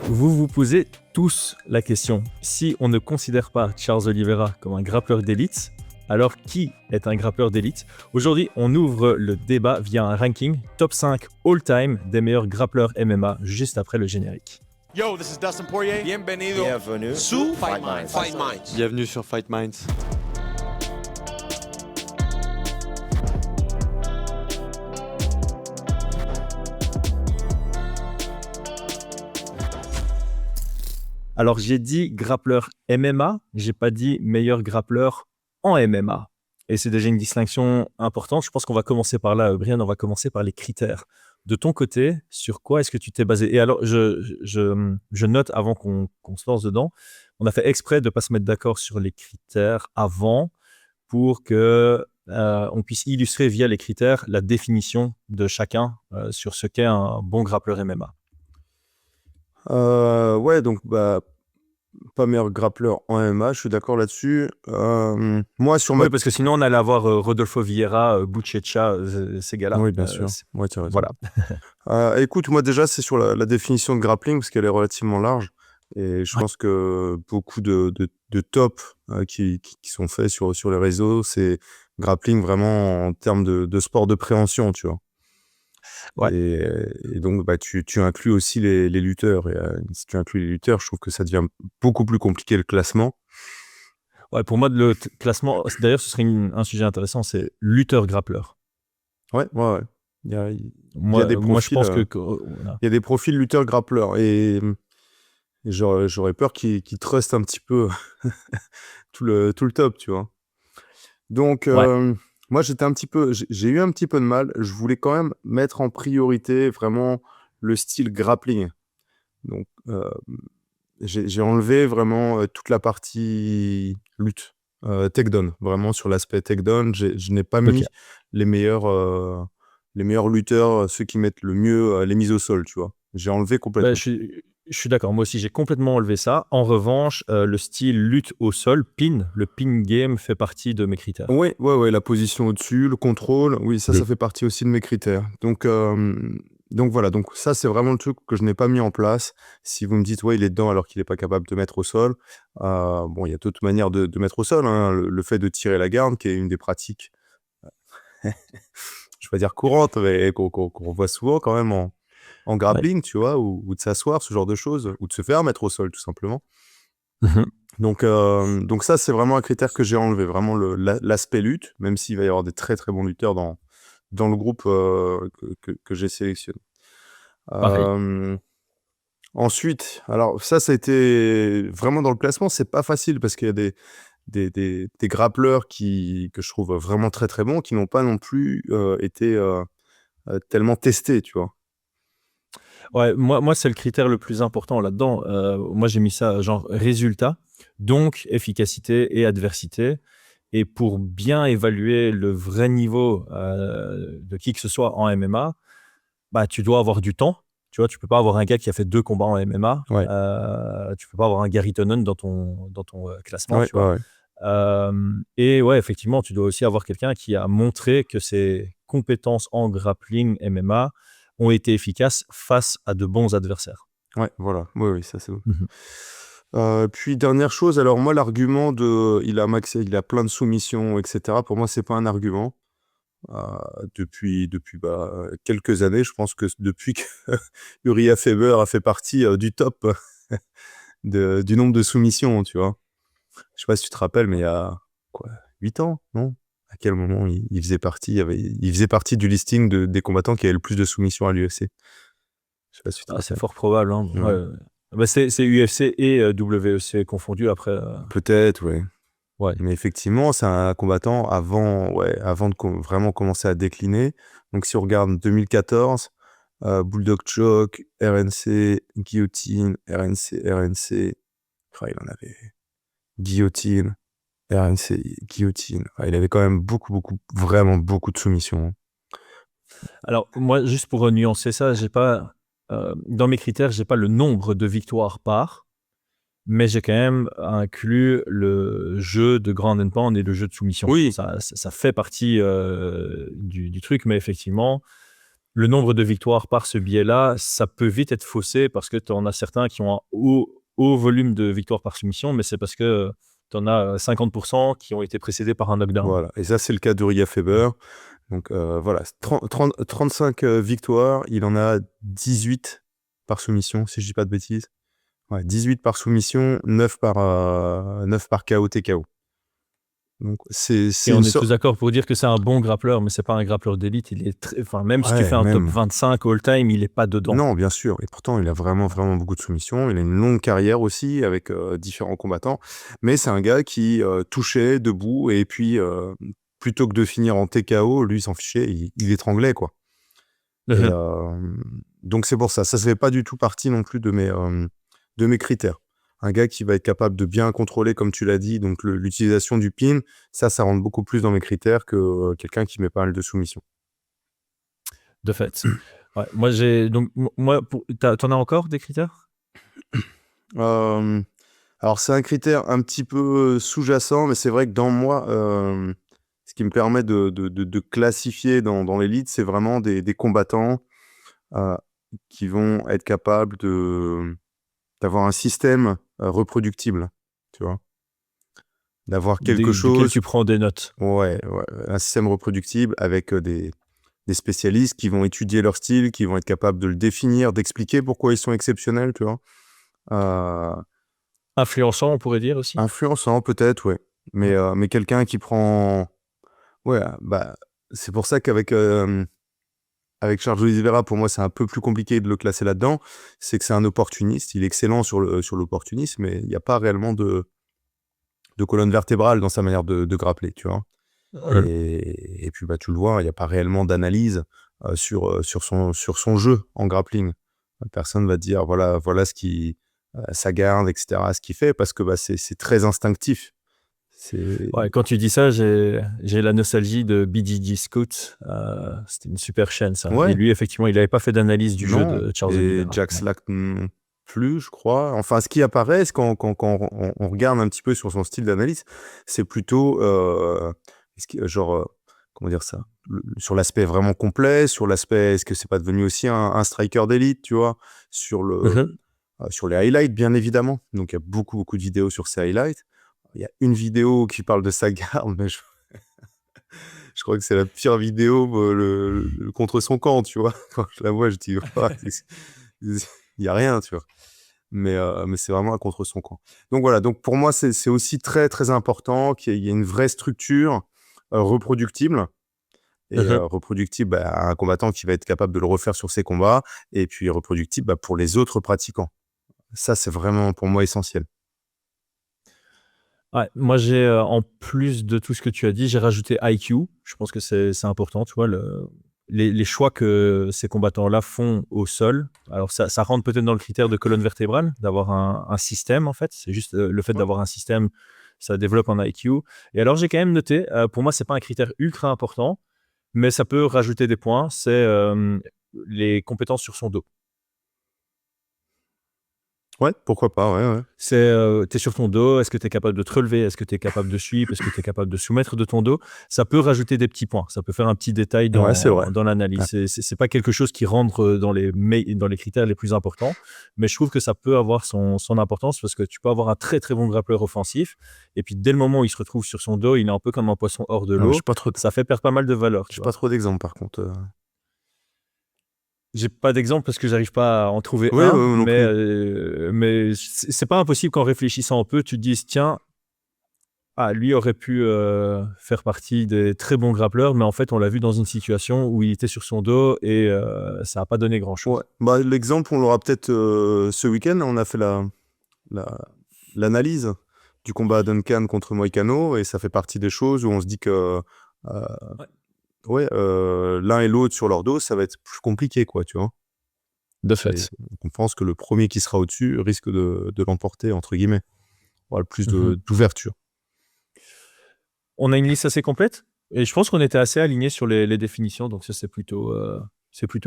Vous vous posez tous la question, si on ne considère pas Charles Oliveira comme un grappleur d'élite, alors qui est un grappleur d'élite? Aujourd'hui, on ouvre le débat via un ranking top 5 all-time des meilleurs grappleurs MMA juste après le générique. Yo, this is Dustin Poirier. Bienvenue Sous Fight Minds. Bienvenue sur Fight Minds. Alors j'ai dit grappleur MMA, j'ai pas dit meilleur grappleur en MMA. Et c'est déjà une distinction importante. Je pense qu'on va commencer par là, Brian, on va commencer par les critères. De ton côté, sur quoi est-ce que tu t'es basé? Et alors, je note avant qu'on se lance dedans, on a fait exprès de ne pas se mettre d'accord sur les critères avant pour que on puisse illustrer via les critères la définition de chacun sur ce qu'est un bon grappleur MMA. Ouais, donc pas meilleur grappleur en MMA, je suis d'accord là-dessus. Moi, sur Oui, parce que sinon, on allait avoir Rodolfo Vieira, Buchecha, ces gars-là. Oui, bien sûr. Ouais, tu as raison. Voilà. Écoute, moi déjà, c'est sur la définition de grappling, parce qu'elle est relativement large. Et je pense que beaucoup de top qui sont faits sur les réseaux, c'est grappling vraiment en termes de sport de préhension, tu vois. Ouais. Et donc, tu inclus aussi les lutteurs. Et si tu inclus les lutteurs, je trouve que ça devient beaucoup plus compliqué le classement. Ouais, pour moi, le classement, d'ailleurs, ce serait un sujet intéressant, c'est lutteur-grappleur. Ouais. Il y a des profils, moi, je pense que voilà. Il y a des profils lutteurs-grappleurs. Et j'aurais peur qu'ils trustent un petit peu tout le top, tu vois. Donc, moi, j'ai eu un petit peu de mal. Je voulais quand même mettre en priorité vraiment le style grappling. Donc, j'ai enlevé vraiment toute la partie lutte, takedown. Vraiment sur l'aspect takedown, je n'ai pas mis les meilleurs lutteurs, ceux qui mettent le mieux les mises au sol, tu vois. J'ai enlevé complètement. Je suis d'accord, moi aussi j'ai complètement enlevé ça. En revanche, le style lutte au sol, le pin game fait partie de mes critères. Ouais, la position au-dessus, le contrôle, oui, ça fait partie aussi de mes critères. Donc voilà, donc ça c'est vraiment le truc que je n'ai pas mis en place. Si vous me dites, ouais, il est dedans alors qu'il n'est pas capable de mettre au sol, bon, il y a d'autres manières de mettre au sol, hein. Le fait de tirer la garde, qui est une des pratiques, je vais pas dire courantes, mais qu'on voit souvent quand même en grappling, tu vois, ou de s'asseoir, ce genre de choses, ou de se faire mettre au sol, tout simplement. Donc ça, c'est vraiment un critère que j'ai enlevé, vraiment l'aspect lutte, même s'il va y avoir des très très bons lutteurs dans le groupe que j'ai sélectionné. Ensuite, alors ça a été vraiment dans le classement, c'est pas facile parce qu'il y a des grappleurs que je trouve vraiment très très bons, qui n'ont pas non plus été tellement testés, tu vois. Ouais, moi c'est le critère le plus important là-dedans. Moi j'ai mis ça genre résultat, donc efficacité et adversité. Et pour bien évaluer le vrai niveau de qui que ce soit en MMA, tu dois avoir du temps. Tu vois, tu peux pas avoir un gars qui a fait 2 combats en MMA. Ouais. Tu peux pas avoir un Gary Tonon dans ton classement. Ouais, tu vois. ouais. Et ouais, effectivement, tu dois aussi avoir quelqu'un qui a montré que ses compétences en grappling MMA ont été efficaces face à de bons adversaires. Ouais, voilà. Oui, ça c'est bon. Puis dernière chose, alors moi l'argument il a plein de soumissions, etc. Pour moi c'est pas un argument. Depuis quelques années, je pense que depuis que Uriah Faber a fait partie du top du nombre de soumissions, tu vois. Je sais pas si tu te rappelles, mais il y a 8 ans, non? À quel moment il faisait partie, il faisait partie du listing des combattants qui avaient le plus de soumissions à l'UFC. Je sais pas si tu te rappelles. C'est fort probable. Hein. Ouais. C'est UFC et WEC confondus après. Peut-être, ouais. Ouais. Mais effectivement, c'est un combattant avant de vraiment commencer à décliner. Donc si on regarde 2014, Bulldog Choke, RNC, guillotine, RNC. Il en avait guillotine, RNC, guillotine. Il avait quand même vraiment beaucoup de soumissions. Alors moi, juste pour nuancer ça, j'ai pas dans mes critères, j'ai pas le nombre de victoires par, mais j'ai quand même inclus le jeu de ground and pound et le jeu de soumission. Oui. Ça fait partie du truc, mais effectivement, le nombre de victoires par ce biais-là, ça peut vite être faussé parce que tu en as certains qui ont un haut volume de victoires par soumission, mais c'est parce que tu en as 50% qui ont été précédés par un knockdown. Voilà. Et ça, c'est le cas d'Urijah Faber. Donc voilà, 35 victoires, il en a 18 par soumission, si je dis pas de bêtises. Ouais, 18 par soumission, 9 par KO TKO. Donc c'est Et on une est sorte. tous d'accord pour dire que c'est un bon grappleur, mais c'est pas un grappleur d'élite. Il est même si tu Ouais, fais un top même. 25 all-time, il est pas dedans. Non, bien sûr. Et pourtant, il a vraiment, vraiment beaucoup de soumissions. Il a une longue carrière aussi avec différents combattants. Mais c'est un gars qui touchait debout et puis plutôt que de finir en TKO, lui, il s'en fichait, il étranglait, quoi. Et donc c'est pour ça. Ça ne fait pas du tout partie non plus de mes critères. Un gars qui va être capable de bien contrôler, comme tu l'as dit, donc l'utilisation du pin, ça rentre beaucoup plus dans mes critères que quelqu'un qui met pas mal de soumissions. De fait. Ouais, moi, t'en as encore des critères? Alors, c'est un critère un petit peu sous-jacent, mais c'est vrai que dans moi, ce qui me permet de classifier dans l'élite, c'est vraiment des combattants qui vont être capables d'avoir un système reproductible, tu vois. D'avoir quelque Duquel chose, tu prends des notes. ouais, un système reproductible avec des spécialistes qui vont étudier leur style, qui vont être capables de le définir, d'expliquer pourquoi ils sont exceptionnels, tu vois. Influençant, on pourrait dire aussi. Influençant peut-être, ouais. Mais quelqu'un qui prend... Ouais, bah, c'est pour ça qu'avec Charles Oliveira, pour moi, c'est un peu plus compliqué de le classer là-dedans. C'est que c'est un opportuniste. Il est excellent sur l'opportunisme, mais il n'y a pas réellement de colonne vertébrale dans sa manière de grappler, tu vois. Et puis, bah, tu le vois, il n'y a pas réellement d'analyse sur son jeu en grappling. Personne va dire, voilà ce qui... sa garde, etc., ce qu'il fait, parce que bah, c'est très instinctif. Ouais, quand tu dis ça, j'ai la nostalgie de BJJ Scout. C'était une super chaîne, ça. Ouais. Et lui, effectivement, il n'avait pas fait d'analyse du jeu de Charles Et Oliveira. Jack Slack non plus, je crois. Enfin, ce qui apparaît, quand on regarde un petit peu sur son style d'analyse, c'est plutôt comment dire ça, sur l'aspect vraiment complet, sur l'aspect est-ce que c'est pas devenu aussi un striker d'élite, tu vois, sur les highlights, bien évidemment. Donc il y a beaucoup de vidéos sur ces highlights. Il y a une vidéo qui parle de sa garde, mais je crois que c'est la pire vidéo le contre son camp, tu vois. Quand je la vois, je dis, oh, il n'y a rien, tu vois. Mais c'est vraiment un contre son camp. Donc voilà, donc pour moi, c'est aussi très, très important qu'il y ait une vraie structure reproductible. Et reproductible, bah, un combattant qui va être capable de le refaire sur ses combats. Et puis reproductible bah, pour les autres pratiquants. Ça, c'est vraiment pour moi essentiel. Ouais, moi, j'ai en plus de tout ce que tu as dit, j'ai rajouté IQ. Je pense que c'est important, tu vois, les choix que ces combattants-là font au sol. Alors, ça rentre peut-être dans le critère de colonne vertébrale, d'avoir un système, en fait. C'est juste le fait d'avoir un système, ça développe un IQ. Et alors, j'ai quand même noté, pour moi, c'est pas un critère ultra important, mais ça peut rajouter des points, c'est les compétences sur son dos. Ouais, pourquoi pas, ouais. C'est, tu es sur ton dos, est-ce que tu es capable de te relever? Est-ce que tu es capable de suivre? Est-ce que tu es capable de soumettre de ton dos? Ça peut rajouter des petits points, ça peut faire un petit détail Ouais, c'est vrai. dans l'analyse. Ouais. C'est pas quelque chose qui rentre dans les critères les plus importants, mais je trouve que ça peut avoir son importance parce que tu peux avoir un très, très bon grappleur offensif et puis dès le moment où il se retrouve sur son dos, il est un peu comme un poisson hors de Non, l'eau. Ça fait perdre pas mal de valeur, tu j'ai vois? pas trop d'exemples, par contre. J'ai pas d'exemple parce que j'arrive pas à en trouver Ouais, un, non plus. mais c'est pas impossible qu'en réfléchissant un peu, tu te dises tiens, lui aurait pu faire partie des très bons grappleurs, mais en fait, on l'a vu dans une situation où il était sur son dos et ça n'a pas donné grand-chose. Ouais. Bah, l'exemple, on l'aura peut-être ce week-end. On a fait l'analyse du combat Duncan contre Moïcano et ça fait partie des choses où on se dit que l'un et l'autre sur leur dos, ça va être plus compliqué, quoi, tu vois. De fait. On pense que le premier qui sera au-dessus risque de l'emporter, entre guillemets. On aura le plus d'ouverture. On a une liste assez complète et je pense qu'on était assez alignés sur les définitions, donc ça, c'est plutôt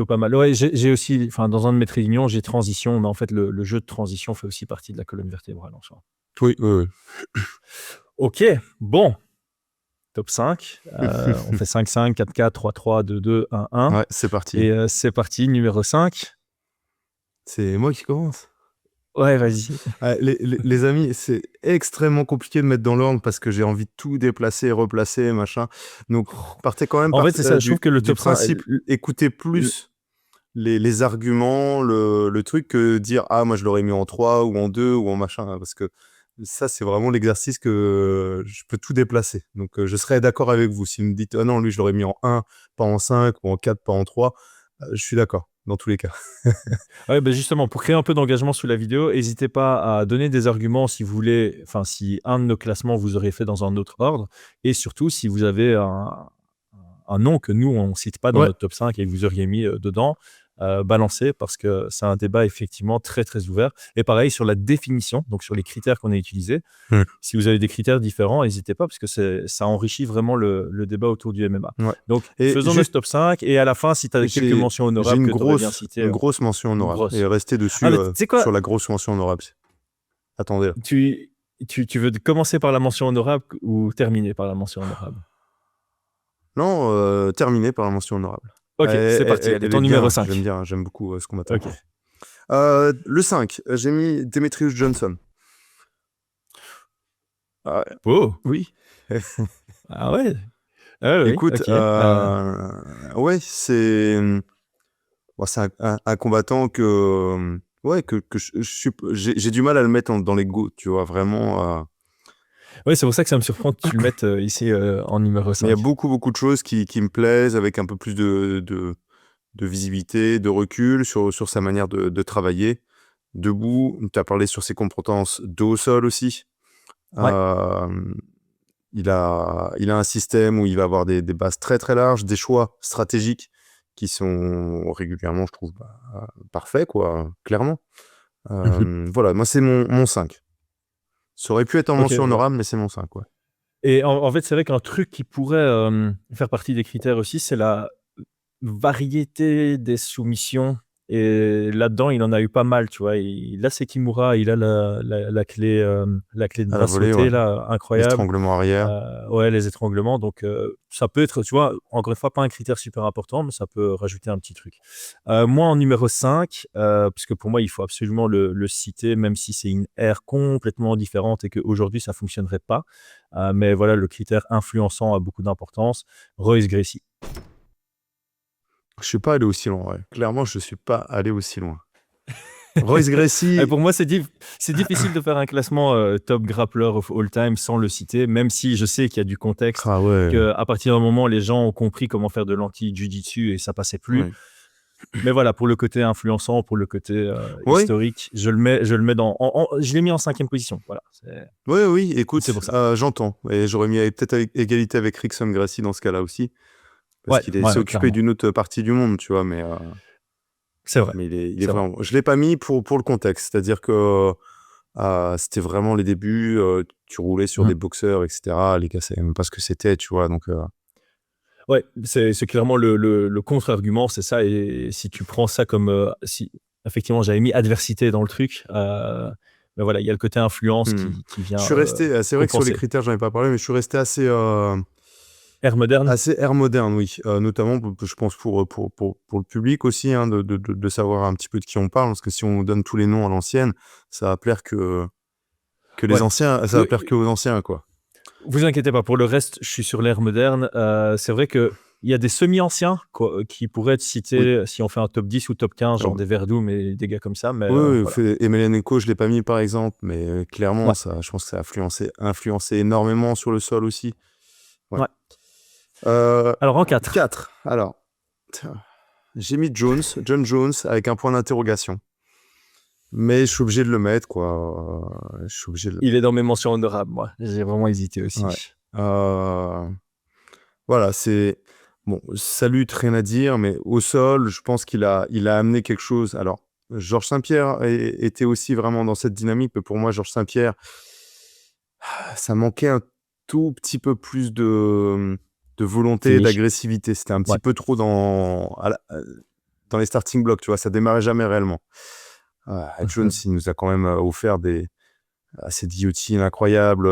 pas mal. Ouais, j'ai aussi, enfin, dans un de mes réunions, j'ai transition, mais en fait, le jeu de transition fait aussi partie de la colonne vertébrale en soi. Oui. Ok, bon. top 5. On fait 5-5, 4-4, 3-3, 2-2, 1-1. Ouais, c'est parti. Et c'est parti, numéro 5. C'est moi qui commence. Ouais, vas-y. Les amis, c'est extrêmement compliqué de mettre dans l'ordre parce que j'ai envie de tout déplacer, replacer, machin. Donc, partez quand même En fait, c'est ça. Je trouve que le du top 5, principe, écoutez plus les arguments, le truc, que dire « Ah, moi, je l'aurais mis en 3 ou en 2 ou en machin. » Parce que ça, c'est vraiment l'exercice que je peux tout déplacer. Donc, je serais d'accord avec vous. Si vous me dites « Ah non, lui, je l'aurais mis en 1, pas en 5, ou en 4, pas en 3 », je suis d'accord, dans tous les cas. Ouais, ben justement, pour créer un peu d'engagement sous la vidéo, n'hésitez pas à donner des arguments si vous voulez, enfin, si un de nos classements vous aurez fait dans un autre ordre, et surtout si vous avez un nom que nous, on ne cite pas dans Ouais. notre top 5 et que vous auriez mis dedans, balancez, parce que c'est un débat effectivement très, très ouvert. Et pareil, sur la définition, donc sur les critères qu'on a utilisés, si vous avez des critères différents, n'hésitez pas, parce que ça enrichit vraiment le débat autour du MMA. Ouais. Donc, Et faisons juste- notre top 5, et à la fin, si tu as quelques mentions J'ai honorables une que tu aurais bien citées. une grosse mention honorable. grosse. Et restez dessus Ah, mais tu sais quoi, sur la grosse mention honorable. Attendez. Là. tu veux commencer par la mention honorable ou terminer par la mention honorable? Non, terminé par la mention honorable. Ok, c'est parti. Allez, Elle ton est numéro bien, 5. j'aime bien, j'aime beaucoup ce combattant. Ok. Le 5, j'ai mis Demetrius Johnson. Oh, Oui. ah ouais. Ah oui, Écoute, ok. ouais, c'est un combattant que j'ai du mal à le mettre dans les GOAT, tu vois, vraiment. Ouais, c'est pour ça que ça me surprend que tu le mettes ici en numéro 5. Mais il y a beaucoup de choses qui me plaisent, avec un peu plus de visibilité, de recul sur sa manière de travailler. Debout, tu as parlé sur ses compétences dos au sol aussi. Ouais. Il a un système où il va avoir des bases très très larges, des choix stratégiques qui sont régulièrement, je trouve, parfaits, quoi, clairement. Voilà, moi c'est mon 5. Ça aurait pu être en Ok, mention ouais. honorable, mais c'est mon 5, ouais. Et en fait, c'est vrai qu'un truc qui pourrait faire partie des critères aussi, c'est la variété des soumissions. Et là-dedans, il en a eu pas mal, tu vois. Là, c'est Kimura, il a la clé de À la bras volée, sauté, ouais. là, incroyable. Estranglement arrière. Ouais, les étranglements. Donc, ça peut être, tu vois, encore une fois, pas un critère super important, mais ça peut rajouter un petit truc. Moi, en numéro 5, puisque pour moi, il faut absolument le citer, même si c'est une ère complètement différente et qu'aujourd'hui, ça fonctionnerait pas. Mais voilà, le critère influençant a beaucoup d'importance. Royce Gracie. Je suis pas allé aussi loin, ouais. Clairement, je suis pas allé aussi loin. Royce Gracie. Pour moi, c'est difficile de faire un classement top grappler of all time sans le citer, même si je sais qu'il y a du contexte, Ah ouais. qu'à partir d'un moment, les gens ont compris comment faire de l'anti-jiu-jitsu et ça passait plus. Ouais. Mais voilà, pour le côté influençant, pour le côté Oui. historique, je le mets je l'ai mis en 5e position. Voilà. Oui, écoute, C'est pour ça. j'entends. Et j'aurais mis peut-être égalité avec Rickson Gracie dans ce cas-là aussi. Parce qu'il s'est occupé clairement. d'une autre partie du monde, tu vois, mais C'est vrai. mais il est C'est vrai. vraiment. Je l'ai pas mis pour le contexte, c'est-à-dire que c'était vraiment les débuts. Tu roulais sur des boxeurs, etc. Les gars savaient même pas ce que c'était, tu vois, donc. Ouais, c'est clairement le contre-argument, c'est ça. Et si tu prends ça comme si effectivement j'avais mis adversité dans le truc, mais voilà, il y a le côté influence qui vient. Je suis resté. C'est vrai que sur les critères, j'en ai pas parlé, mais je suis resté assez. Ère moderne. Assez ère moderne, oui. Notamment, je pense pour le public aussi, hein, de savoir un petit peu de qui on parle, parce que si on donne tous les noms à l'ancienne, ça va plaire que les anciens, ça va plaire que aux anciens, quoi. Vous inquiétez pas, pour le reste, je suis sur l'ère moderne. C'est vrai que il y a des semi-anciens qui pourraient être cités si on fait un top 10 ou top 15, genre des Verdum et des gars comme ça. Mais oui, voilà. Emelianenko, je l'ai pas mis par exemple, mais clairement, ça, je pense que ça a influencé énormément sur le sol aussi. Ouais. Alors en 4. 4. Alors, j'ai mis John Jones avec un point d'interrogation. Mais je suis obligé de le mettre, quoi. Je suis obligé de le... Il est dans mes mentions honorables, moi. J'ai vraiment hésité aussi. Ouais. Voilà, c'est... Bon, ça lutte, rien à dire, mais au sol, je pense qu'il a amené quelque chose. Alors, Georges Saint-Pierre était aussi vraiment dans cette dynamique, mais pour moi, Georges Saint-Pierre, ça manquait un tout petit peu plus de volonté et d'agressivité. C'était un petit peu trop dans les starting blocks, tu vois, ça démarrait jamais réellement. Jones, il nous a quand même offert ces guillotines incroyables,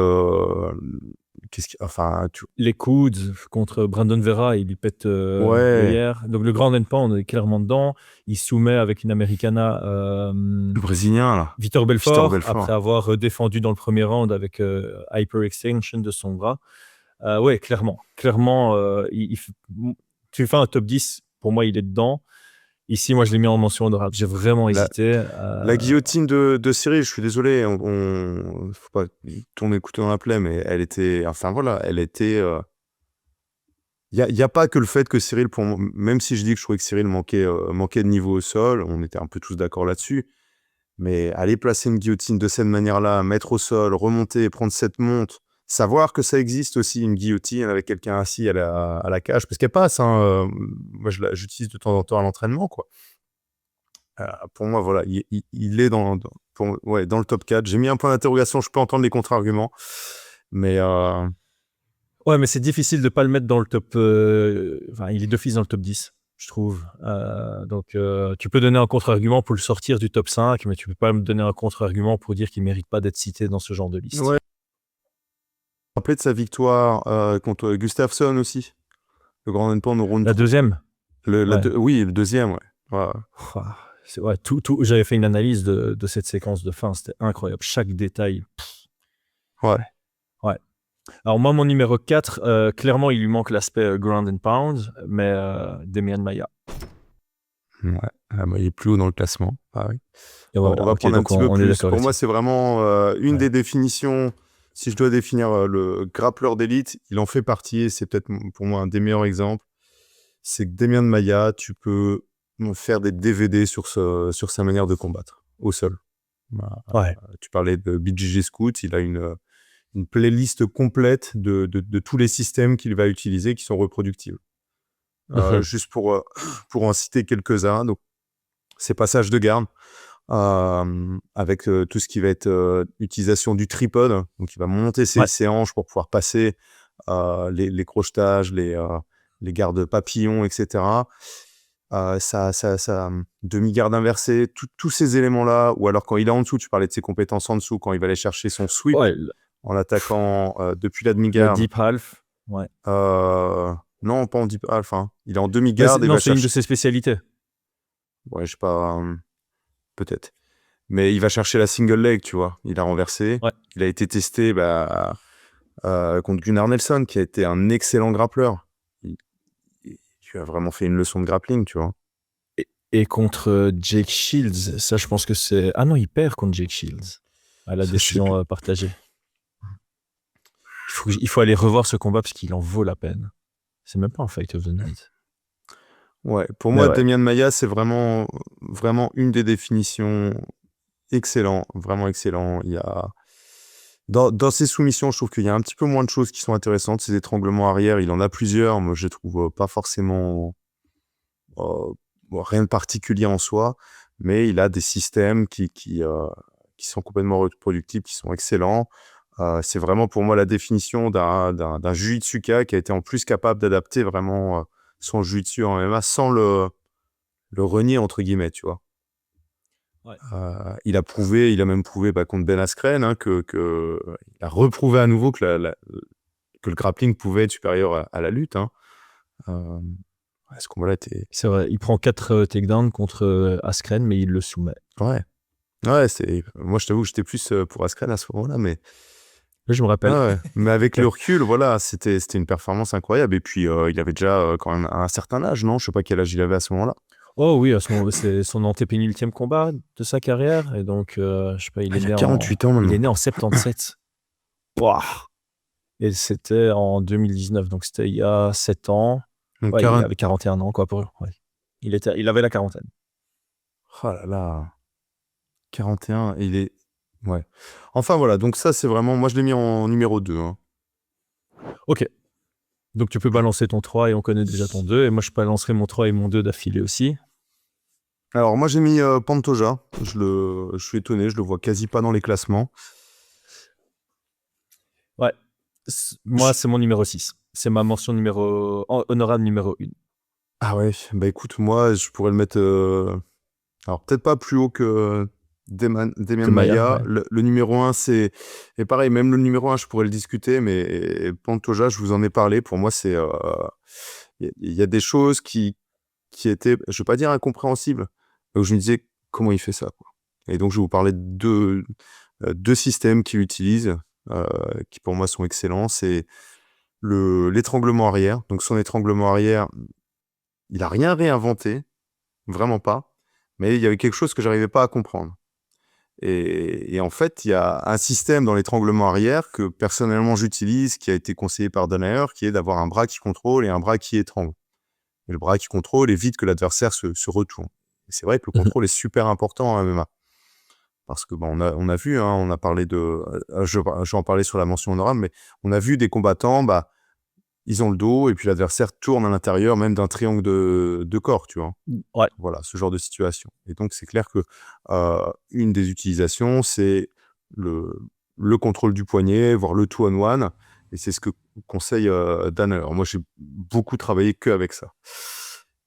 Enfin, Les coudes contre Brandon Vera, il lui pète ouais, hier. Donc le Ground and Pound est clairement dedans. Il soumet avec une Americana le Brésilien, là, Vitor Vitor Belfort, Belfort. après avoir défendu dans le premier round avec hyper extension de son bras. Ouais, clairement. Clairement, tu fais un top 10, pour moi, il est dedans. Ici, moi, je l'ai mis en mention honorable. J'ai vraiment hésité. La guillotine de Cyril, je suis désolé, faut pas tourner le couteau dans la plaie, mais elle était, enfin voilà, elle était. Y a pas que le fait que Cyril, même si je dis que je trouvais que Cyril manquait de niveau au sol, on était un peu tous d'accord là-dessus, mais aller placer une guillotine de cette manière-là, mettre au sol, remonter, prendre cette monte, savoir que ça existe aussi une guillotine avec quelqu'un assis à la cage, parce qu'elle passe, hein, moi j'utilise de temps en temps à l'entraînement, quoi. Pour moi, voilà, il est dans le top 4. J'ai mis un point d'interrogation, je peux entendre les contre-arguments, mais Ouais, mais c'est difficile de pas le mettre dans le top. Enfin, il est d'office dans le top 10, je trouve. Donc, tu peux donner un contre-argument pour le sortir du top 5, mais tu peux pas me donner un contre-argument pour dire qu'il mérite pas d'être cité dans ce genre de liste. ouais. Rappelez de sa victoire contre Gustafsson aussi, le Grand Endpoint au round La 3. deuxième. Ouais. Oui, le deuxième, ouais. Ah, ouais, j'avais fait une analyse de cette séquence de fin, c'était incroyable. Chaque détail. Ouais. Ouais. Alors moi, mon numéro 4, clairement, il lui manque l'aspect ground and pound, mais Demian Maia. Ouais. Il est plus haut dans le classement. Ah oui. Et voilà, on va prendre un donc petit peu on est plus. d'accord Pour moi, là-dessus. c'est vraiment une Ouais. des définitions. Si je dois définir le grappleur d'élite, il en fait partie et c'est peut-être pour moi un des meilleurs exemples. C'est que Demian Maia, tu peux faire des DVD sur sa manière de combattre au sol. Ouais. Tu parlais de BJJ Scout, il a une playlist complète de tous les systèmes qu'il va utiliser qui sont reproductibles. Juste pour en citer quelques-uns, donc ces passages de garde, avec tout ce qui va être utilisation du tripode, donc il va monter ses hanches pour pouvoir passer les crochetages, les gardes papillons, etc. Sa demi-garde inversée, tous ces éléments-là, ou alors quand il est en dessous, tu parlais de ses compétences en dessous, quand il va aller chercher son sweep en attaquant depuis la le demi-garde. deep half. Ouais. Non, pas en deep half. Hein. Il est en demi-garde. Non, c'est une de ses spécialités. Ouais, je sais pas. Peut-être. Mais il va chercher la single leg, tu vois. Il a renversé. Ouais. Il a été testé contre Gunnar Nelson, qui a été un excellent grappleur. Tu as vraiment fait une leçon de grappling, tu vois. Et contre Jake Shields, ça, je pense que c'est... Ah non, il perd contre Jake Shields à la décision partagée. Il faut aller revoir ce combat parce qu'il en vaut la peine. C'est même pas un fight of the night. Ouais, pour moi, Demian Maia, c'est vraiment, vraiment une des définitions excellent, vraiment excellent. Il y a dans ses soumissions, je trouve qu'il y a un petit peu moins de choses qui sont intéressantes. Ses étranglements arrière, il en a plusieurs. Moi, je les trouve pas forcément rien de particulier en soi, mais il a des systèmes qui sont complètement reproductibles, qui sont excellents. C'est vraiment pour moi la définition d'un jiu-jitsuka qui a été en plus capable d'adapter vraiment son jiu-jitsu en MMA sans le renier entre guillemets, tu vois. Ouais. Il a même prouvé contre Ben Askren il a reprouvé à nouveau que le grappling pouvait être supérieur à la lutte. Hein. Ce combat-là était... C'est vrai, il prend 4 takedowns contre Askren, mais il le soumet. Ouais, moi je t'avoue que j'étais plus pour Askren à ce moment-là, mais... Je me rappelle. Ouais. Mais avec le recul, voilà, c'était une performance incroyable. Et puis, il avait déjà quand même un certain âge, non? Je sais pas quel âge il avait à ce moment-là. Oh oui, à ce moment, c'est son antépénultième combat de sa carrière. Et donc, je sais pas, il a 48 ans maintenant. Il est né en 77. Wow. Et c'était en 2019, donc c'était il y a 7 ans. Donc, il avait 41 ans, quoi. Il avait la quarantaine. Oh là là. 41, il est... Ouais. Enfin, voilà, donc ça, c'est vraiment... Moi, je l'ai mis en numéro 2. Hein. Ok. Donc, tu peux balancer ton 3 et on connaît déjà ton 2. Et moi, je balancerai mon 3 et mon 2 d'affilée aussi. Alors, moi, j'ai mis Pantoja. Je suis étonné, je le vois quasi pas dans les classements. Ouais. Moi, c'est mon numéro 6. C'est ma mention honorable numéro 1. Ah ouais, bah écoute, moi, je pourrais le mettre... Alors, peut-être pas plus haut que Demian De Maia, Maia. ouais. Le numéro 1, c'est... Et pareil, même le numéro 1, je pourrais le discuter, mais Pantoja, je vous en ai parlé. Pour moi, c'est... Il y a des choses qui étaient, je vais pas dire incompréhensibles, mais où je me disais, comment il fait ça, quoi. Et donc, je vais vous parler de deux systèmes qu'il utilise, qui pour moi sont excellents. C'est l'étranglement arrière. Donc, son étranglement arrière, il a rien réinventé, vraiment pas, mais il y avait quelque chose que j'arrivais pas à comprendre. Et en fait, il y a un système dans l'étranglement arrière que personnellement j'utilise, qui a été conseillé par Danaher, qui est d'avoir un bras qui contrôle et un bras qui étrangle. Et le bras qui contrôle évite que l'adversaire se retourne. Et c'est vrai que le contrôle est super important en MMA. Parce que on a vu, hein, on a parlé de... je vais en parler sur la mention honorable, mais on a vu des combattants, ils ont le dos et puis l'adversaire tourne à l'intérieur même d'un triangle de corps, tu vois. Ouais. Voilà, ce genre de situation. Et donc, c'est clair que une des utilisations, c'est le contrôle du poignet, voire le two-on-one. Et c'est ce que conseille Danaher. Moi, j'ai beaucoup travaillé qu'avec ça.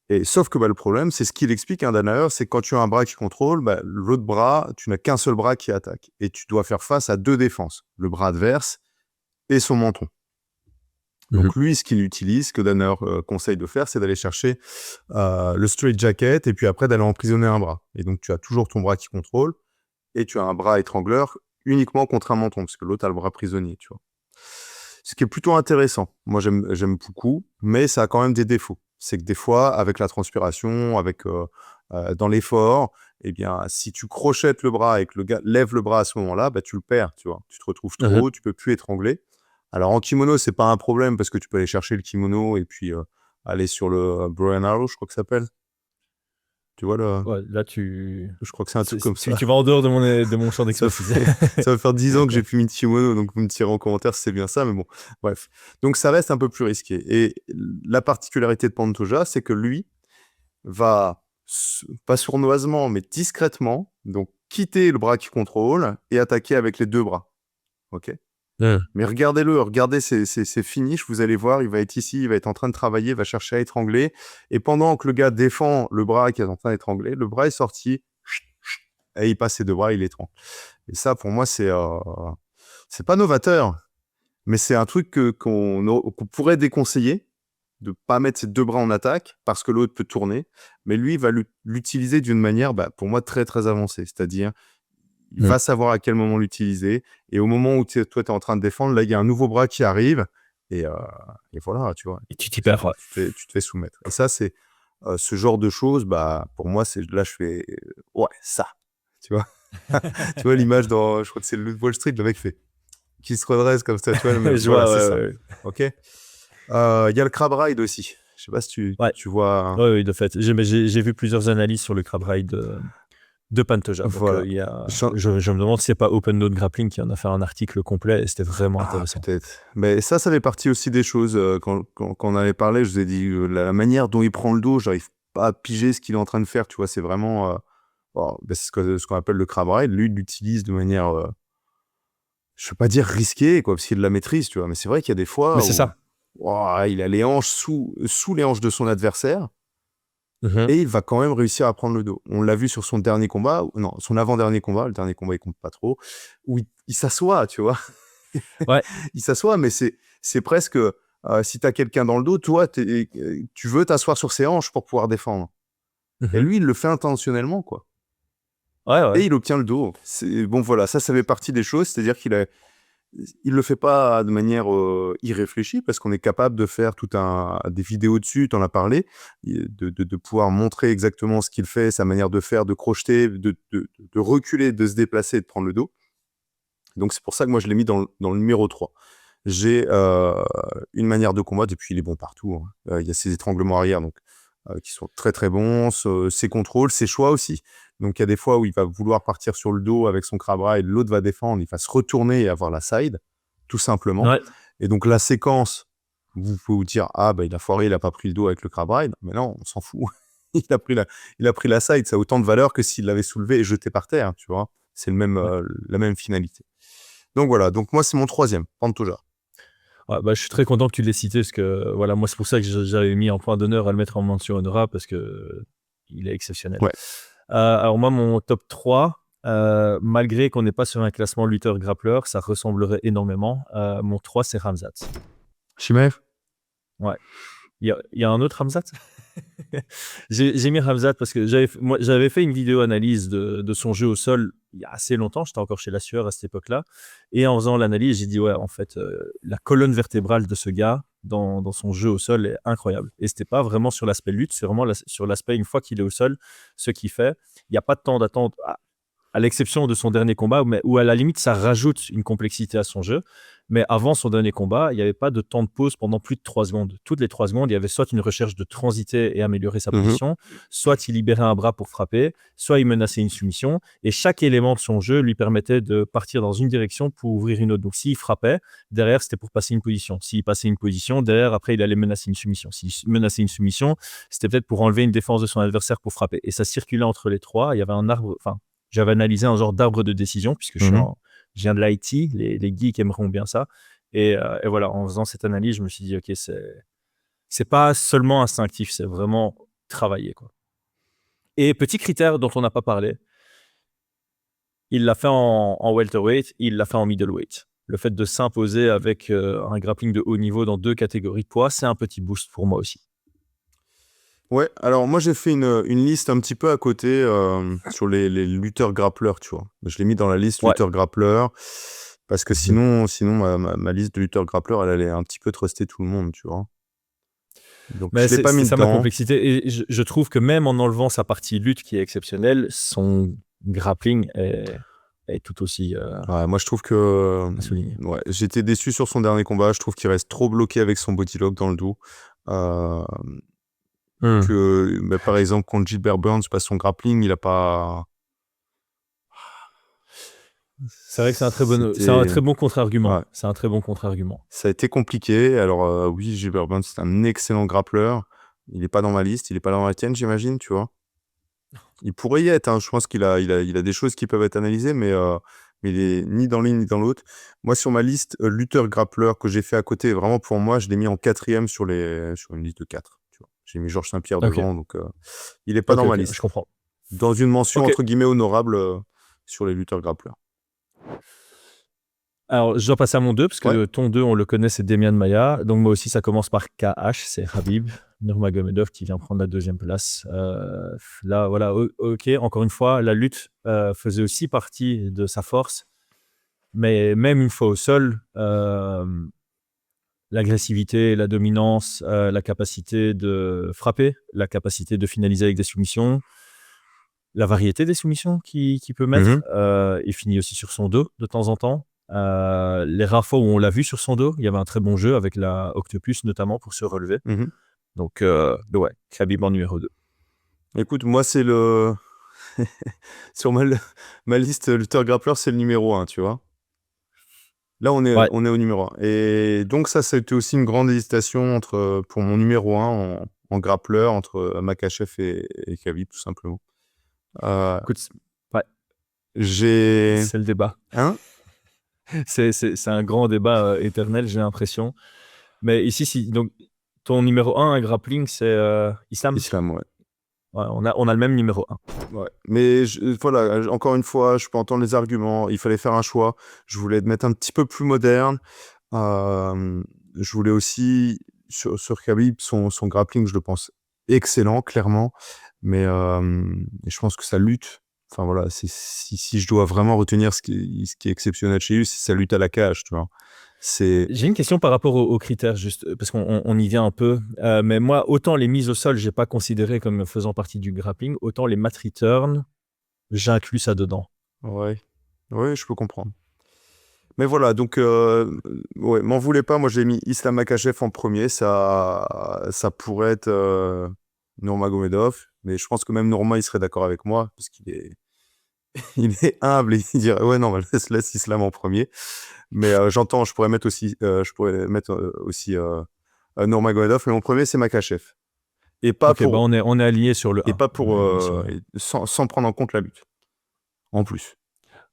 Et sauf que le problème, c'est ce qu'il explique, hein, Danaher, c'est que quand tu as un bras qui contrôle, l'autre bras, tu n'as qu'un seul bras qui attaque. Et tu dois faire face à deux défenses, le bras adverse et son menton. Donc lui, ce qu'il utilise, ce que Danaher conseille de faire, c'est d'aller chercher le straight jacket et puis après d'aller emprisonner un bras. Et donc tu as toujours ton bras qui contrôle et tu as un bras étrangleur uniquement contre un menton, parce que l'autre a le bras prisonnier, tu vois. Ce qui est plutôt intéressant. Moi, j'aime beaucoup, mais ça a quand même des défauts. C'est que des fois, avec la transpiration, avec dans l'effort, eh bien, si tu crochettes le bras et que le gars lève le bras à ce moment-là, tu le perds, tu vois. Tu te retrouves trop haut, tu peux plus étrangler. Alors en kimono, c'est pas un problème parce que tu peux aller chercher le kimono et puis aller sur le Brian Arrow, je crois que ça s'appelle. Tu vois le... Ouais, là, tu... Je crois que c'est un truc comme ça. Tu vas en dehors de mon champ d'expertise. Ça va faire 10 ans que j'ai plus mis de kimono, donc vous me tirez en commentaire si c'est bien ça, mais bon, bref. Donc ça reste un peu plus risqué. Et la particularité de Pantoja, c'est que lui va, pas sournoisement, mais discrètement, donc quitter le bras qui contrôle et attaquer avec les deux bras. Ok. Mais regardez ses finishes, vous allez voir, il va être ici, il va être en train de travailler, il va chercher à étrangler, et pendant que le gars défend le bras qui est en train d'étrangler, le bras est sorti, et il passe ses deux bras, il étrangle. Et ça, pour moi, c'est pas novateur, mais c'est un truc qu'on pourrait déconseiller, de pas mettre ses deux bras en attaque, parce que l'autre peut tourner, mais lui, il va l'utiliser d'une manière, pour moi, très, très avancée, c'est-à-dire, il va savoir à quel moment l'utiliser. Et au moment où toi, tu es en train de défendre, là, il y a un nouveau bras qui arrive. Et voilà, tu vois. Et tu t'y perds. Tu te fais soumettre. Et ça, c'est ce genre de choses, pour moi, là, je fais ça. Tu vois. Tu vois l'image dans, je crois que c'est le Wall Street, le mec fait qui se redresse comme ça, tu vois. Je vois, c'est ça. Ok. Il y a le crab ride aussi. Je sais pas si tu vois. Oui, de fait. J'ai vu plusieurs analyses sur le crab ride de Pantoja. Voilà. Je me demande si c'est pas Open Note Grappling qui en a fait un article complet et c'était vraiment intéressant. Peut-être. Mais ça fait partie aussi des choses. Quand on avait parlé, je vous ai dit la manière dont il prend le dos, j'arrive pas à piger ce qu'il est en train de faire. Tu vois, c'est vraiment c'est ce qu'on appelle le crab ride. Lui, il l'utilise de manière, je veux pas dire risquée, quoi, parce qu'il la maîtrise, tu vois. Mais c'est vrai qu'il y a des fois Mais c'est ça. Il a les hanches sous les hanches de son adversaire. Et il va quand même réussir à prendre le dos. On l'a vu sur son dernier combat, non, son avant-dernier combat, le dernier combat il compte pas trop, où il s'assoit, tu vois. Ouais. Il s'assoit, mais c'est presque, si tu as quelqu'un dans le dos, toi, tu veux t'asseoir sur ses hanches pour pouvoir défendre. Et lui, il le fait intentionnellement, quoi. Ouais. Et il obtient le dos. Bon, voilà, ça fait partie des choses, c'est-à-dire il le fait pas de manière irréfléchie parce qu'on est capable de faire des vidéos dessus, t'en as parlé, de pouvoir montrer exactement ce qu'il fait, sa manière de faire, de crocheter, de reculer, de se déplacer, de prendre le dos. Donc c'est pour ça que moi je l'ai mis dans le numéro 3. J'ai une manière de combattre, et puis il est bon partout. Il y a ses étranglements arrière donc, qui sont très très bons, ses contrôles, ses choix aussi. Donc il y a des fois où il va vouloir partir sur le dos avec son crab ride, l'autre va défendre, il va se retourner et avoir la side, tout simplement. Ouais. Et donc la séquence, vous pouvez vous dire il a foiré, il a pas pris le dos avec le crab ride, mais non, on s'en fout. il a pris la side, ça a autant de valeur que s'il l'avait soulevé et jeté par terre, tu vois. C'est la même finalité. Donc voilà, donc moi c'est mon 3e, Pantoja. Ouais, je suis très content que tu l'aies cité parce que voilà, moi c'est pour ça que j'avais mis en point d'honneur à le mettre en mention honorable parce que il est exceptionnel. Ouais. Alors moi mon top 3, Malgré qu'on n'est pas sur un classement lutteur-grappleur, ça ressemblerait énormément. Mon 3, c'est Ramzat. Chimaev? Ouais. Il y a un autre Ramzat? J'ai mis Ramzat parce que j'avais fait une vidéo analyse de son jeu au sol il y a assez longtemps. J'étais encore chez La Sueur à cette époque-là. Et en faisant l'analyse, j'ai dit, ouais, en fait, la colonne vertébrale de ce gars dans son jeu au sol est incroyable. Et c'était pas vraiment sur l'aspect lutte, c'est vraiment sur l'aspect, une fois qu'il est au sol, ce qu'il fait. Il n'y a pas de temps d'attente, à l'exception de son dernier combat, où à la limite, ça rajoute une complexité à son jeu. Mais avant son dernier combat, il n'y avait pas de temps de pause pendant plus de 3 secondes. Toutes les 3 secondes, il y avait soit une recherche de transiter et améliorer sa position, soit il libérait un bras pour frapper, soit il menaçait une soumission. Et chaque élément de son jeu lui permettait de partir dans une direction pour ouvrir une autre. Donc s'il frappait, derrière, c'était pour passer une position. S'il passait une position, derrière, après, il allait menacer une soumission. S'il menaçait une soumission, c'était peut-être pour enlever une défense de son adversaire pour frapper. Et ça circulait entre les trois. Il y avait un arbre... J'avais analysé un genre d'arbre de décision, puisque je viens de l'IT, les geeks aimeront bien ça. Et voilà, en faisant cette analyse, je me suis dit, OK, c'est pas seulement instinctif, c'est vraiment travaillé, quoi. Et petit critère dont on n'a pas parlé, il l'a fait en welterweight, il l'a fait en middleweight. Le fait de s'imposer avec un grappling de haut niveau dans 2 catégories de poids, c'est un petit boost pour moi aussi. Ouais, alors moi j'ai fait une liste un petit peu à côté sur les lutteurs grappleurs, tu vois. Je l'ai mis dans la liste lutteurs grappleurs parce que sinon ma liste de lutteurs grappleurs, elle allait un petit peu truster tout le monde, tu vois. Donc mais je l'ai pas mis c'est ça dedans. ma complexité. Et je trouve que même en enlevant sa partie lutte qui est exceptionnelle, son grappling est tout aussi Ouais, moi je trouve que à souligner. ouais, j'étais déçu sur son dernier combat. Je trouve qu'il reste trop bloqué avec son bodylock dans le dos. Que par exemple contre Gilbert Burns, son grappling, il a pas. C'est vrai que c'est un très bon contre-argument. Ouais. C'est un très bon contre-argument. Ça a été compliqué. Alors oui, Gilbert Burns, c'est un excellent grappleur. Il n'est pas dans ma liste, il n'est pas dans la tienne, j'imagine, tu vois. Il pourrait y être, hein. Je pense qu'il a des choses qui peuvent être analysées, mais il est ni dans l'une ni dans l'autre. Moi, sur ma liste lutteur-grappleur que j'ai fait à côté, vraiment pour moi, je l'ai mis en 4e sur une liste de 4. Tu vois. J'ai mis Georges Saint-Pierre devant, donc il n'est pas dans ma liste. Je comprends. Dans une mention entre guillemets honorable sur les lutteurs-grappleurs. Alors, je dois passer à mon 2, parce que ton 2, on le connaît, c'est Demian Maia. Donc, moi aussi, ça commence par KH, c'est Khabib Nurmagomedov qui vient prendre la 2e place. Là, voilà, OK, encore une fois, la lutte faisait aussi partie de sa force. Mais même une fois au sol, l'agressivité, la dominance, la capacité de frapper, la capacité de finaliser avec des soumissions, la variété des soumissions qu'il peut mettre. Il finit aussi sur son dos de temps en temps. Les rares fois où on l'a vu sur son dos, il y avait un très bon jeu avec la Octopus notamment pour se relever. Donc ouais, Khabib en numéro 2. Écoute, moi c'est le sur ma liste lutteur-grappleur, c'est le numéro 1, tu vois. Là on est au numéro 1. Et donc ça a été aussi une grande hésitation pour mon numéro 1 en grappleur entre Makhachev et Khabib, tout simplement. Écoute, c'est le débat. Hein? C'est un grand débat éternel, j'ai l'impression. Mais ici, donc, ton numéro 1 à grappling, c'est Islam. Islam, ouais. On a le même numéro 1. Ouais. Mais voilà, encore une fois, je peux entendre les arguments. Il fallait faire un choix. Je voulais mettre un petit peu plus moderne. Je voulais aussi, sur Khabib, son grappling, je le pense excellent, clairement. Mais je pense que sa lutte, enfin voilà, si je dois vraiment retenir ce qui est exceptionnel chez lui, c'est sa lutte à la cage, tu vois. J'ai une question par rapport aux critères, juste parce qu'on y vient un peu. Mais moi, autant les mises au sol, j'ai pas considéré comme faisant partie du grappling, autant les mat return, j'inclus ça dedans. Ouais, je peux comprendre. Mais voilà, donc, m'en voulez pas, moi j'ai mis Islam Makhachev en premier, ça pourrait être Nurmagomedov, mais je pense que même Nourma, il serait d'accord avec moi, parce qu'il est il est humble et il dirait, ouais, non, laisse Islam en premier. Mais j'entends, je pourrais mettre aussi Nurmagomedov, mais mon premier, c'est Makhachev. Et pas pour... on est aligné sur le 1. Et pas pour... sans prendre en compte la lutte. En plus.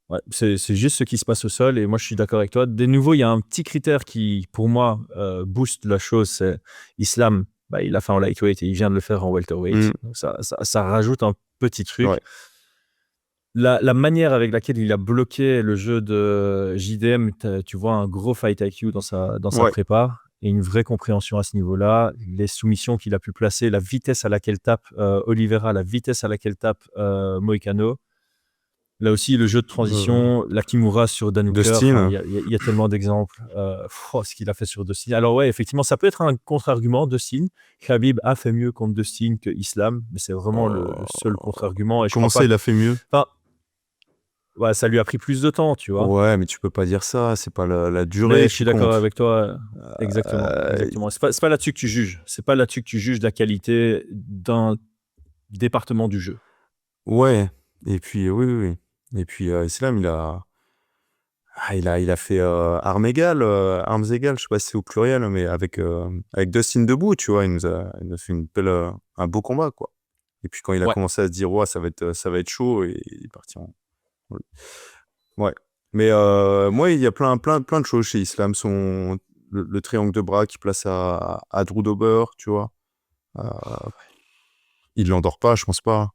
Ouais, c'est juste ce qui se passe au sol, et moi, je suis d'accord avec toi. De nouveau, il y a un petit critère qui, pour moi, booste la chose, c'est Islam. Il l'a fait en lightweight et il vient de le faire en welterweight. Donc ça rajoute un petit truc. Ouais. la manière avec laquelle il a bloqué le jeu de JDM, tu vois un gros fight IQ dans sa Ouais. prépa et une vraie compréhension à ce niveau-là. Les soumissions qu'il a pu placer, la vitesse à laquelle tape Oliveira, la vitesse à laquelle tape Moïcano. Là aussi, le jeu de Euh, transition, la Kimura sur Danuker, Dustin. il y a tellement d'exemples. Ce qu'il a fait sur Dustin. Alors ouais, effectivement, ça peut être un contre-argument, Dustin. Khabib a fait mieux contre Dustin que Islam, mais c'est vraiment le seul contre-argument. Et je Comment crois ça, pas. il a fait mieux? Enfin, ouais, ça lui a pris plus de temps, tu vois. Ouais, mais tu peux pas dire ça. C'est pas la Mais durée je qui suis d'accord compte. avec toi. Exactement, Euh, exactement. C'est pas là-dessus que tu juges. C'est pas là-dessus que tu juges la qualité d'un département du jeu. ouais. Et puis, oui, oui, oui. Et puis, Islam, il a fait armes égales, je sais pas si c'est au pluriel, mais avec Dustin debout, tu vois, il nous a fait un beau combat, quoi. Et puis quand il a Ouais. commencé à se dire, ouais, ça va être chaud, et il est parti en. Ouais. Mais moi, il y a plein de choses chez Islam. Le triangle de bras qui place à Drew Dober, tu vois. Euh, il l'endort pas, je pense pas.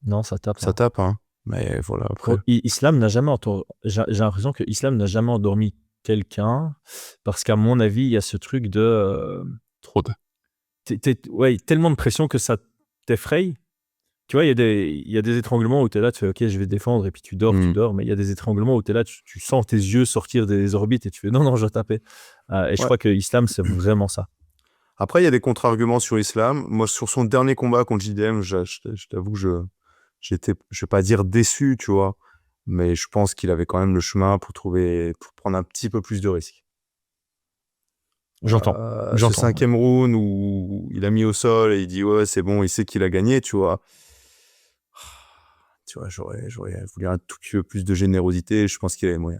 Non, ça tape. Ça tape, hein. Mais voilà, après. Islam n'a jamais j'ai l'impression que Islam n'a jamais endormi quelqu'un parce qu'à mon avis, il y a ce truc de Trop de. ouais, tellement de pression que ça t'effraie. Tu vois, il y a des étranglements où tu es là, tu fais OK, je vais défendre et puis tu Hmm. dors, mais il y a des étranglements où tu es là, tu sens tes yeux sortir des orbites et tu fais non, je dois taper. Et je Ouais. crois que Islam, c'est vraiment ça. Après, il y a des contre-arguments sur Islam. Moi, sur son dernier combat contre JDM, je t'avoue que je vais pas dire déçu, tu vois, mais je pense qu'il avait quand même le chemin pour prendre un petit peu plus de risques. J'entends. Ce J'entends. 5e round où il a mis au sol et il dit ouais, c'est bon, il sait qu'il a gagné, tu vois. Tu vois, j'aurais voulu un tout petit peu plus de générosité. Je pense qu'il avait moyen.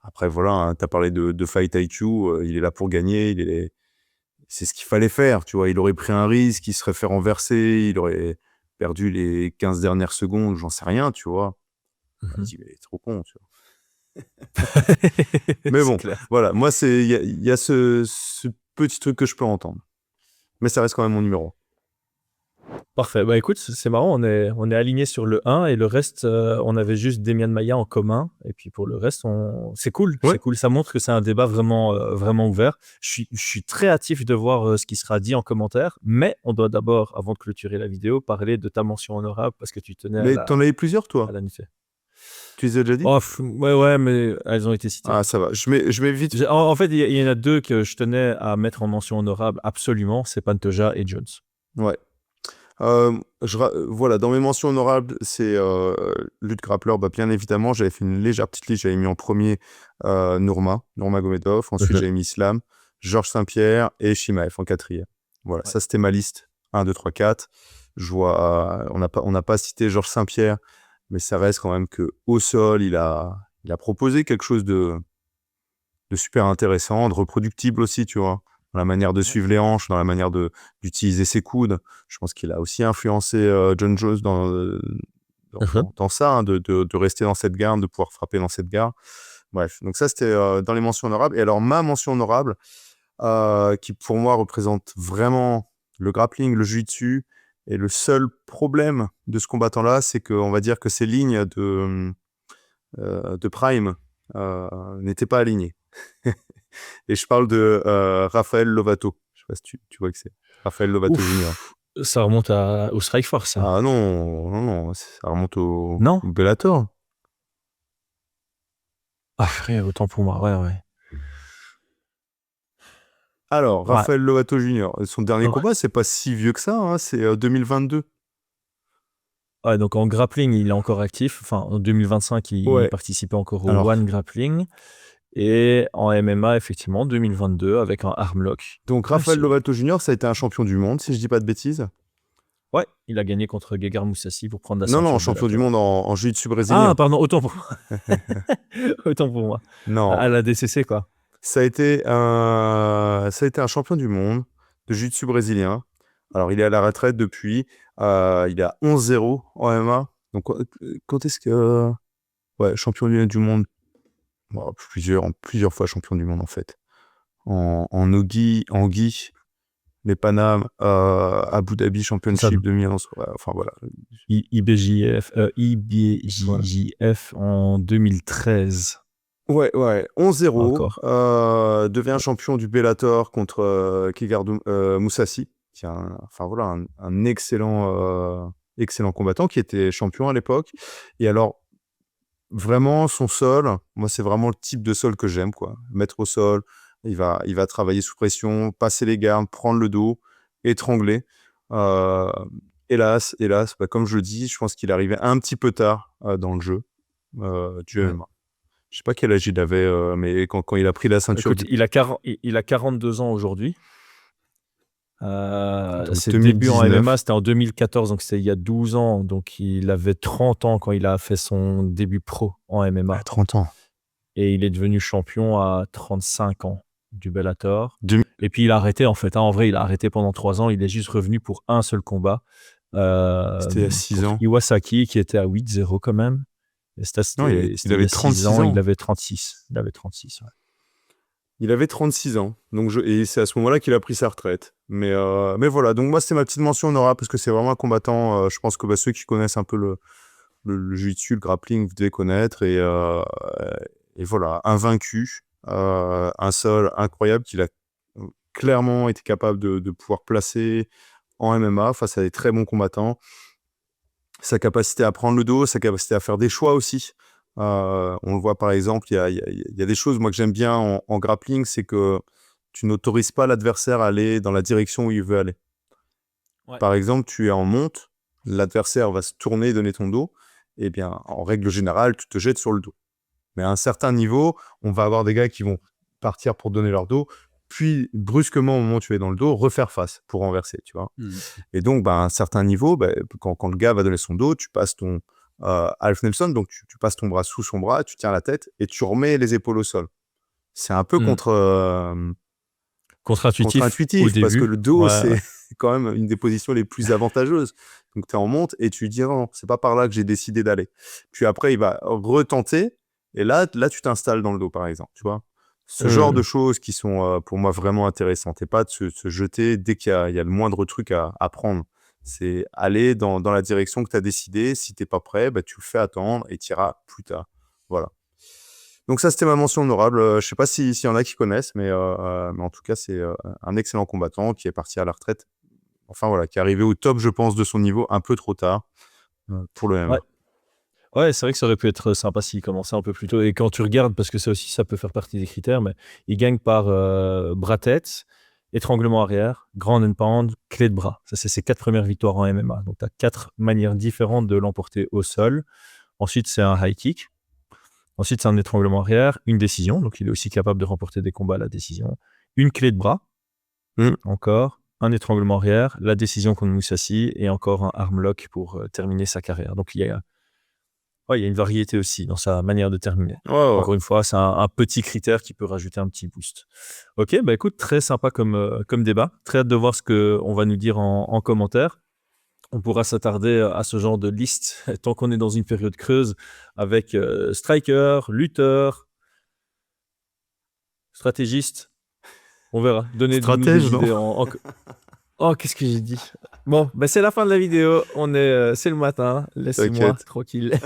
Après, voilà, hein, t'as parlé de Fight IQ, il est là pour gagner, c'est ce qu'il fallait faire, tu vois. Il aurait pris un risque, il serait fait renverser, il aurait perdu les 15 dernières secondes, j'en sais rien, tu vois. On Mhm. dit, mais il est trop con, tu vois. Mais C'est bon, clair. voilà, moi, il y a ce petit truc que je peux entendre. Mais ça reste quand même mon numéro. Parfait. Bah écoute, c'est marrant, on est alignés sur le 1 et le reste, on avait juste Demian Maia en commun. Et puis pour le reste, c'est cool, Ouais. c'est cool. Ça montre que c'est un débat vraiment, vraiment ouvert. Je suis très hâtif de voir ce qui sera dit en commentaire, mais on doit d'abord, avant de clôturer la vidéo, parler de ta mention honorable parce que tu tenais Mais t'en avais plusieurs, à toi? la noter. Tu les as déjà dit? Oh, ouais, mais elles ont été citées. Ah, ça va. Je mets vite. En fait, il y en a deux que je tenais à mettre en mention honorable absolument, c'est Pantoja et Jones. Ouais. Voilà, dans mes mentions honorables, c'est lutte grappleur, bah, bien évidemment, j'avais fait une légère petite liste, j'avais mis en premier Nurmagomedov, ensuite j'avais mis Islam, Georges Saint-Pierre et Chimaev en 4e. Voilà, Ouais. ça c'était ma liste, 1, 2, 3, 4. Je vois, on n'a pas cité Georges Saint-Pierre, mais ça reste quand même que au sol, il a proposé quelque chose de super intéressant, de reproductible aussi, tu vois, dans la manière de suivre les hanches, dans la manière d'utiliser ses coudes. Je pense qu'il a aussi influencé John Jones dans ça, hein, de rester dans cette garde, de pouvoir frapper dans cette garde. Bref, donc ça, c'était dans les mentions honorables. Et alors, ma mention honorable, qui pour moi représente vraiment le grappling, le jiu-jitsu, et le seul problème de ce combattant-là, c'est qu'on va dire que ses lignes de prime n'étaient pas alignées. Et je parle de Raphaël Lovato. Je sais pas si tu vois que c'est Raphaël Lovato Jr. Ça remonte au Strikeforce, ça. Ah non, non, non, ça remonte au Non? Bellator. Ah, frère, autant pour moi, ouais. Alors, Ouais. Raphaël Lovato Jr., son dernier Ouais. combat, c'est pas si vieux que ça, hein, c'est 2022. Ouais, donc en grappling, il est encore actif. Enfin, en 2025, il Ouais. participait encore au Alors, One Grappling. Et en MMA, effectivement, 2022, avec un armlock. donc Raphaël Lovato Jr., ça a été un champion du monde, si je dis pas de bêtises. Ouais, il a gagné contre Gegard Moussassi pour prendre la Non, ceinture non, champion du Bellator. monde en jiu-jitsu brésilien. Ah, pardon, autant pour moi. Autant pour moi. Non, À la DCC, quoi. ça a été un champion du monde de jiu-jitsu brésilien. Alors, il est à la retraite depuis. Il est à 11-0 en MMA. Donc, quand est-ce que... Ouais, champion du monde. Bon, plusieurs fois champion du monde, en fait. En nogi, en gi. les Panam, Abu Dhabi Ça, Championship 2011. Ouais, enfin voilà. IBJF, Voilà. IBJJF en 2013 Ouais, 11-0. encore. Devient champion du Bellator contre Gegardou Moussassi, qui est un excellent combattant qui était champion à l'époque. Et alors, vraiment, son sol, moi, c'est vraiment le type de sol que j'aime, quoi. Mettre au sol, il va travailler sous pression, passer les gardes, prendre le dos, étrangler. Hélas, comme je le dis, je pense qu'il arrivait un petit peu tard dans le jeu du Ouais. MMA. Je sais pas quel âge il avait, mais quand il a pris la ceinture Écoute, il a 42 ans aujourd'hui. donc Ses débuts en 2019. MMA, c'était en 2014, donc c'était il y a 12 ans. Donc il avait 30 ans quand il a fait son début pro en MMA. À 30 ans. Et il est devenu champion à 35 ans du Bellator. Deux- Et puis il a arrêté en fait. En vrai, il a arrêté pendant 3 ans. Il est juste revenu pour un seul combat. C'était à 6 ans. Iwasaki, qui était à 8-0 quand même. Et Non, il c'était avait il y a 36 6 ans. Il avait 36. Il avait 36, ouais. Il avait 36 ans. Et c'est à ce moment-là qu'il a pris sa retraite. Mais voilà, donc moi, c'est ma petite mention honorable parce que c'est vraiment un combattant. Je pense que ceux qui connaissent un peu le jiu-jitsu, le grappling, vous devez connaître. Et voilà, invaincu, un sol incroyable qu'il a clairement été capable de pouvoir placer en MMA face à des très bons combattants. Sa capacité à prendre le dos, sa capacité à faire des choix aussi. On le voit par exemple, il y a des choses moi que j'aime bien en grappling, c'est que tu n'autorises pas l'adversaire à aller dans la direction où il veut aller. Ouais. Par exemple, tu es en monte, l'adversaire va se tourner et donner ton dos, et bien en règle générale, tu te jettes sur le dos. Mais à un certain niveau, on va avoir des gars qui vont partir pour donner leur dos, puis brusquement au moment où tu es dans le dos, refaire face pour renverser, tu vois. Et donc, à un certain niveau, quand le gars va donner son dos, tu passes ton Half Nelson, donc tu passes ton bras sous son bras, tu tiens la tête et tu remets les épaules au sol. C'est un peu Contre-intuitif au contre-intuitif parce que début. le dos, Ouais, c'est ouais. quand même une des positions les plus avantageuses. Donc, tu es en monte et tu dis non, c'est pas par là que j'ai décidé d'aller. Puis après, il va retenter et là, tu t'installes dans le dos, par exemple, tu vois. Ce genre de choses qui sont pour moi vraiment intéressantes et pas de se jeter dès qu'il y a le moindre truc à prendre. C'est aller dans la direction que tu as décidé. Si tu n'es pas prêt, tu le fais attendre et tu iras plus tard. Voilà. Donc ça, c'était ma mention honorable. Je ne sais pas s'il y en a qui connaissent, mais en tout cas, c'est un excellent combattant qui est parti à la retraite. Enfin voilà, qui est arrivé au top, je pense, de son niveau un peu trop tard pour le MMA. Ouais. Ouais, c'est vrai que ça aurait pu être sympa s'il commençait un peu plus tôt. Et quand tu regardes, parce que ça peut faire partie des critères, mais il gagne par bras-tête, étranglement arrière, ground and pound, clé de bras. Ça, c'est ses 4 premières victoires en MMA. Donc, tu as 4 manières différentes de l'emporter au sol. Ensuite, c'est un high kick. Ensuite, c'est un étranglement arrière, une décision. Donc, il est aussi capable de remporter des combats à la décision. Une clé de bras, encore. Un étranglement arrière, la décision contre Moussassi et encore un arm lock pour terminer sa carrière. Donc, il y a une variété aussi dans sa manière de terminer. Ouais. Encore une fois, c'est un petit critère qui peut rajouter un petit boost. Ok, écoute, très sympa comme débat. Très hâte de voir ce qu'on va nous dire en commentaire. On pourra s'attarder à ce genre de liste tant qu'on est dans une période creuse avec striker, lutteur, stratégiste. On verra. Donnez-nous des idées Oh, qu'est-ce que j'ai dit? Bon, c'est la fin de la vidéo. C'est le matin. Laissez-moi tranquille.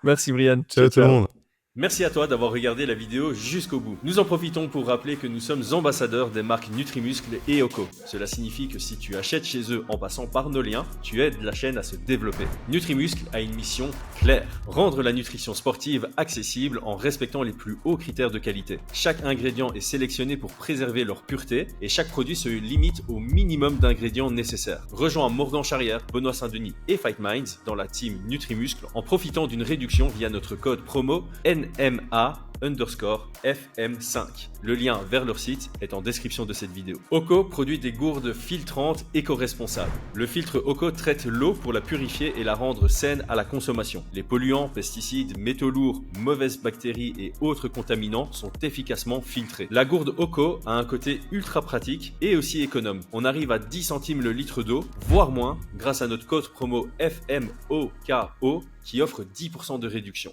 Merci, Brian. Ciao tout le monde. Merci à toi d'avoir regardé la vidéo jusqu'au bout. Nous en profitons pour rappeler que nous sommes ambassadeurs des marques Nutrimuscle et Oko. Cela signifie que si tu achètes chez eux en passant par nos liens, tu aides la chaîne à se développer. Nutrimuscle a une mission claire, rendre la nutrition sportive accessible en respectant les plus hauts critères de qualité. Chaque ingrédient est sélectionné pour préserver leur pureté et chaque produit se limite au minimum d'ingrédients nécessaires. Rejoins Morgan Charrière, Benoît Saint-Denis et Fight Minds dans la team Nutrimuscle en profitant d'une réduction via notre code promo NMA_FM5. Le lien vers leur site est en description de cette vidéo. Oko produit des gourdes filtrantes éco-responsables. Le filtre Oko traite l'eau pour la purifier et la rendre saine à la consommation. Les polluants, pesticides, métaux lourds, mauvaises bactéries et autres contaminants sont efficacement filtrés. La gourde Oko a un côté ultra pratique et aussi économe. On arrive à 10 centimes le litre d'eau, voire moins, grâce à notre code promo FMOKO qui offre 10% de réduction.